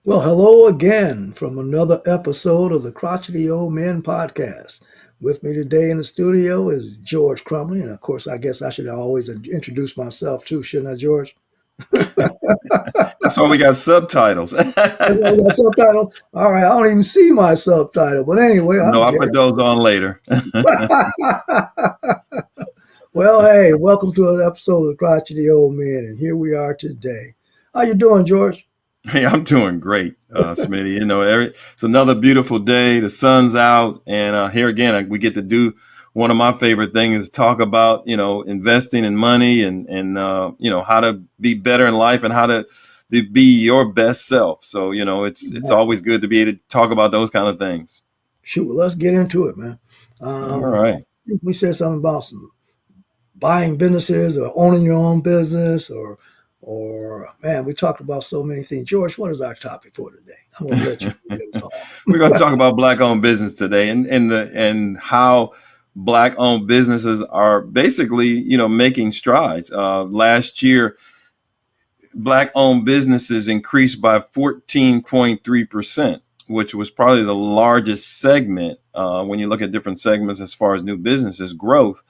Well, hello again from another episode of the Crotchety Old Men podcast. With me today in the studio is George Crumley, and of course, I guess I should always introduce myself too, shouldn't I, George? That's why we got subtitles. That's why we got subtitle. All right, I don't even see my subtitle, but anyway, No, I'm I put Gary. those on later. Well, hey, welcome to an episode of the Crotchety Old Men, and here we are today. How you doing, George? Hey, I'm doing great, Smitty. It's another beautiful day. The sun's out, and here again, we get to do one of my favorite things is talk about investing in money and how to be better in life and how to be your best self. So it's Yeah. always good to be able to talk about those kind of things. Shoot, well, let's get into it, man. All Um, right. we said something about some buying businesses or owning your own business or man, we talked about so many things. George, what is our topic for today? I'm going to let you talk. We're going to talk about black-owned business today, and how black-owned businesses are basically, making strides. Last year, black-owned businesses increased by 14.3%, which was probably the largest segment when you look at different segments as far as new businesses growth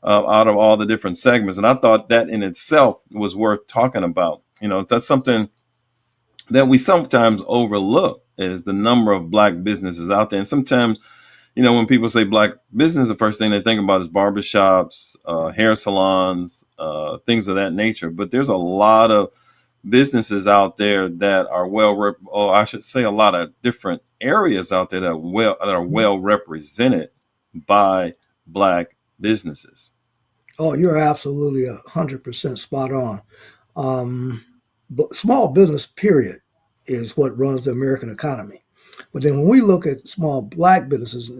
out of all the different segments. And I thought that in itself was worth talking about. That's something that we sometimes overlook is the number of black businesses out there. And sometimes, when people say black business, the first thing they think about is barbershops, hair salons, things of that nature. But there's a lot of businesses out there that are I should say a lot of different areas out there that are well represented by black businesses. Oh, you're absolutely 100% spot on. Um, but small business, period, is what runs the American economy. But then when we look at small black businesses,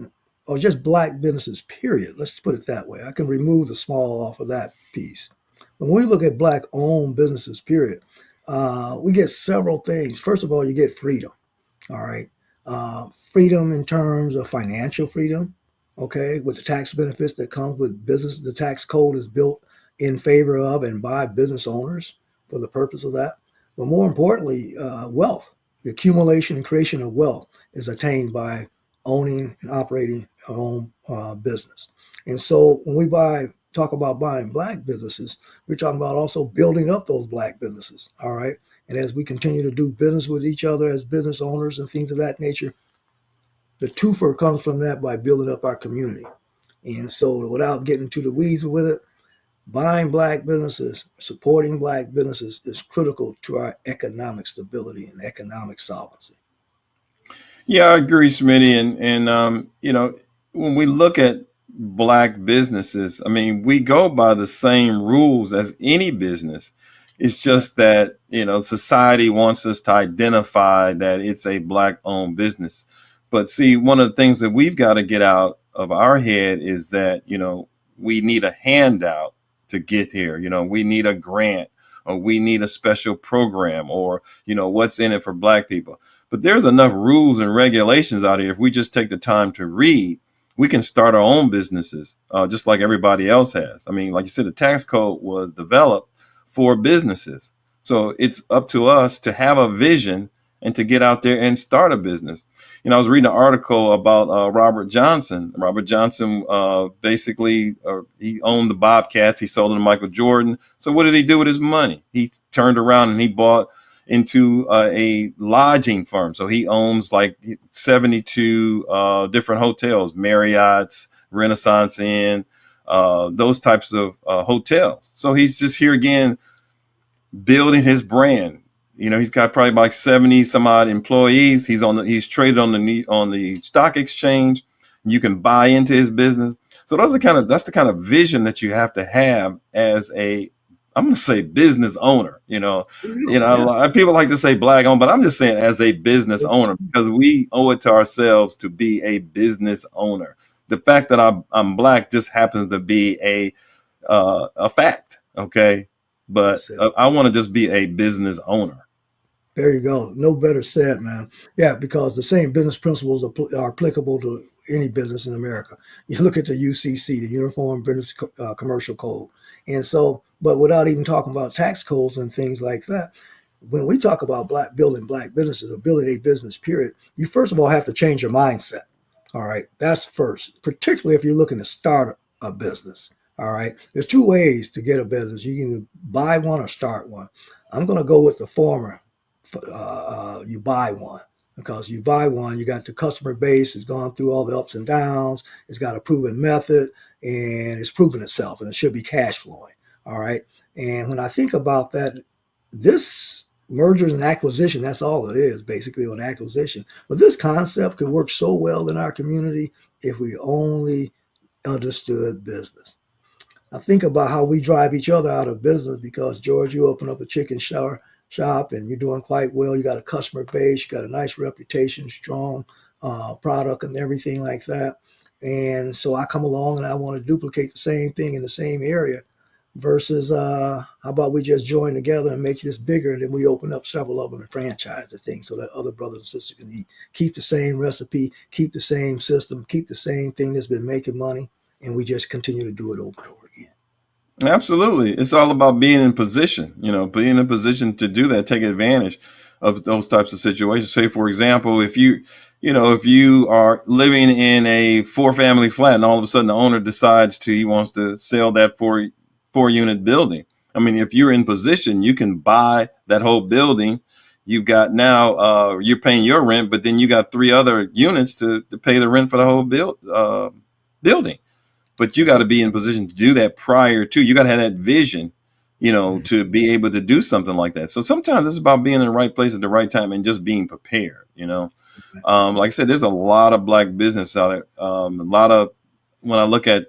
or just black businesses, period, let's put it that way. I can remove the small off of that piece. When we look at black owned businesses, period, we get several things. First of all, you get freedom. All right. Freedom in terms of financial freedom, okay, with the tax benefits that comes with business. The tax code is built in favor of and by business owners for the purpose of that. But more importantly, wealth, the accumulation and creation of wealth is attained by owning and operating our own business. And so when we talk about buying black businesses, we're talking about also building up those black businesses. All right. And as we continue to do business with each other as business owners and things of that nature, the twofer comes from that by building up our community. And so, without getting to the weeds with it, buying black businesses, supporting black businesses is critical to our economic stability and economic solvency. Yeah, I agree, Smitty. And when we look at black businesses, I mean, we go by the same rules as any business. It's Right. just that, society wants us to identify that it's a black owned business. But see, one of the things that we've got to get out of our head is that, we need a handout to get here. We need a grant or we need a special program or, what's in it for black people. But there's enough rules and regulations out here. If we just take the time to read, we can start our own businesses, just like everybody else has. I mean, like you said, the tax code was developed for businesses. So it's up to us to have a vision and to get out there and start a business. I was reading an article about Robert Johnson. Robert Johnson basically he owned the Bobcats. He sold them to Michael Jordan. So what did he do with his money? He turned around and he bought into a lodging firm. So he owns like 72 different hotels, Marriott's, Renaissance Inn, those types of hotels. So he's just here again building his brand. He's got probably like 70 some odd employees. He's traded on the stock exchange. You can buy into his business. So that's the kind of vision that you have to have as I'm going to say business owner. A Yeah. lot of people like to say black owned, but I'm just saying as a business owner because we owe it to ourselves to be a business owner. The fact that I'm black just happens to be a fact. Okay. But That's it. I want to just be a business owner. There you go. No better said, man. Yeah, because the same business principles are applicable to any business in America. You look at the UCC, the Uniform Business Commercial Code. And so, but without even talking about tax codes and things like that, when we talk about building black businesses or building a business, period, you first of all have to change your mindset. All right, that's first, particularly if you're looking to start a business. All right, there's two ways to get a business. You can either buy one or start one. I'm going to go with the former. You buy one because you buy one, you got the customer base, it's gone through all the ups and downs, it's got a proven method, and it's proven itself, and it should be cash flowing. All right, and when I think about that, this merger and acquisition, that's all it is, basically, an acquisition. But this concept could work so well in our community if we only understood business. I think about how we drive each other out of business because, George, you open up a chicken shop and you're doing quite well. You got a customer base, you got a nice reputation, strong product, and everything like that. And so I come along and I want to duplicate the same thing in the same area versus how about we just join together and make this bigger, and then we open up several of them and franchise the thing so that other brothers and sisters can eat. Keep the same recipe, keep the same system, keep the same thing that's been making money, and we just continue to do it over and over again. Absolutely. It's all about being in position, being in a position to do that, take advantage of those types of situations. Say, for example, if you are living in a four-family flat and all of a sudden the owner decides he wants to sell that four-unit building. I mean, if you're in position, you can buy that whole building. You've got now, you're paying your rent, but then you got three other units to pay the rent for the whole building. But you got to be in position to do that prior to. You got to have that vision, to be able to do something like that. So sometimes it's about being in the right place at the right time and just being prepared. Like I said, there's a lot of black business out there. A lot of when I look at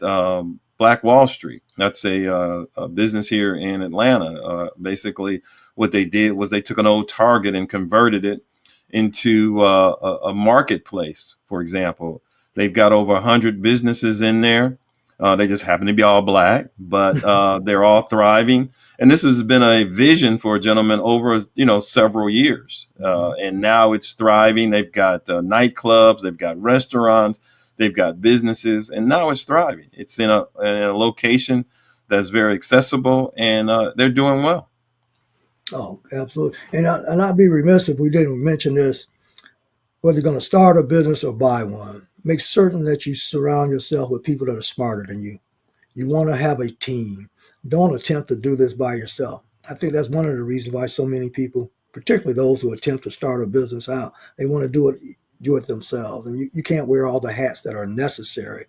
Black Wall Street, that's a business here in Atlanta. Basically, what they did was they took an old Target and converted it into a marketplace. For example, they've got over 100 businesses in there. They just happen to be all black, but they're all thriving. And this has been a vision for a gentleman over, several years. And now it's thriving. They've got nightclubs, they've got restaurants, they've got businesses, and now it's thriving. It's in a location that's very accessible, and they're doing well. Oh, absolutely. And I'd be remiss if we didn't mention this. Whether you're going to start a business or buy one, make certain that you surround yourself with people that are smarter than you. You want to have a team. Don't attempt to do this by yourself. I think that's one of the reasons why so many people, particularly those who attempt to start a business out, they want to do it themselves. And you can't wear all the hats that are necessary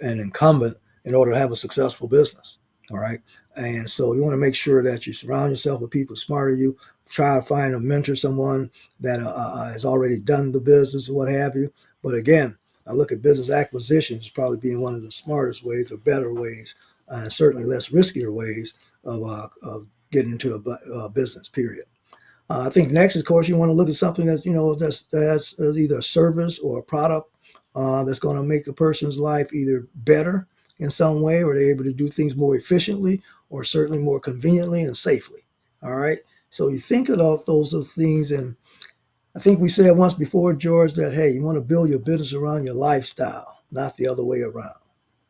and incumbent in order to have a successful business. All right. And so you want to make sure that you surround yourself with people smarter than you. Try to find a mentor, someone that has already done the business or what have you. But again, I look at business acquisitions as probably being one of the smartest ways or better ways, and certainly less riskier ways of getting into a business, period. I think next, of course, you want to look at something that's either a service or a product that's going to make a person's life either better in some way, or they're able to do things more efficiently, or certainly more conveniently and safely. All right. So you think of those things, and I think we said once before, George, that hey, you want to build your business around your lifestyle, not the other way around.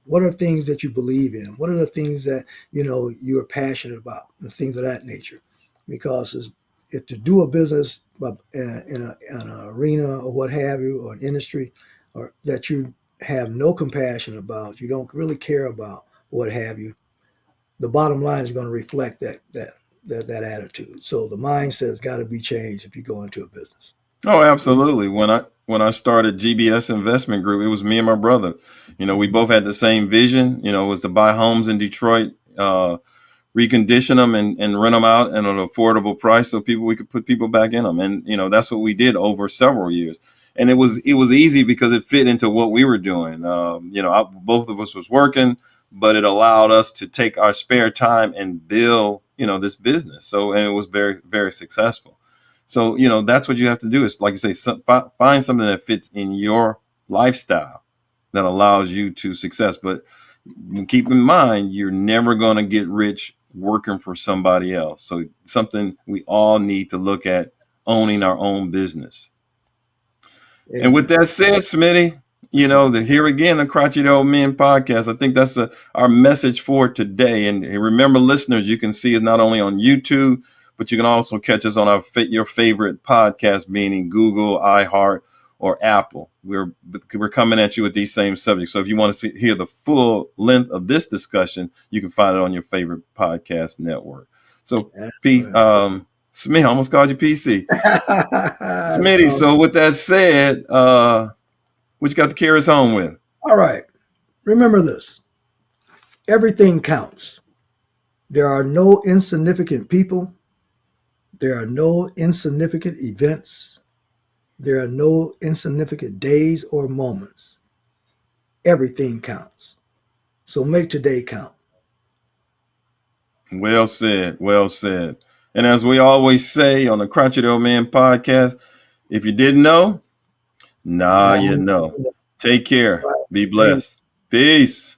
What are things that you believe in? What are the things that you're passionate about, and things of that nature? Because if to do a business in an arena or what have you, or an industry, or that you have no compassion about, you don't really care about, what have you, the bottom line is going to reflect that attitude. So the mindset has got to be changed if you go into a business. Oh, absolutely. When I started GBS Investment Group, it was me and my brother. We both had the same vision. It was to buy homes in Detroit, recondition them and rent them out at an affordable price so we could put people back in them. And that's what we did over several years. And it was easy because it fit into what we were doing. Both of us was working, but it allowed us to take our spare time and build this business. And it was very, very successful. So, that's what you have to do is, like you say, find something that fits in your lifestyle that allows you to success. But keep in mind, you're never going to get rich working for somebody else. So something we all need to look at, owning our own business. And with that said, Smitty, here again, the Crotchety Old Men podcast. I think that's our message for today. And remember, listeners, you can see us not only on YouTube, but you can also catch us on your favorite podcast, meaning Google, iHeart, or Apple. We're coming at you with these same subjects. So if you want to hear the full length of this discussion, you can find it on your favorite podcast network. So, That's Pete, right. Smith, I almost called you PC. It's Smitty, all, so with that said, what you got to carry us home with? all right. Remember this: everything counts. There are no insignificant people. There are no insignificant events. There are no insignificant days or moments. Everything counts. So make today count. Well said. Well said. And as we always say on the Crotchety Old Men podcast, if you didn't know, nah, Now, you know. Take care. Be peace. blessed. Peace.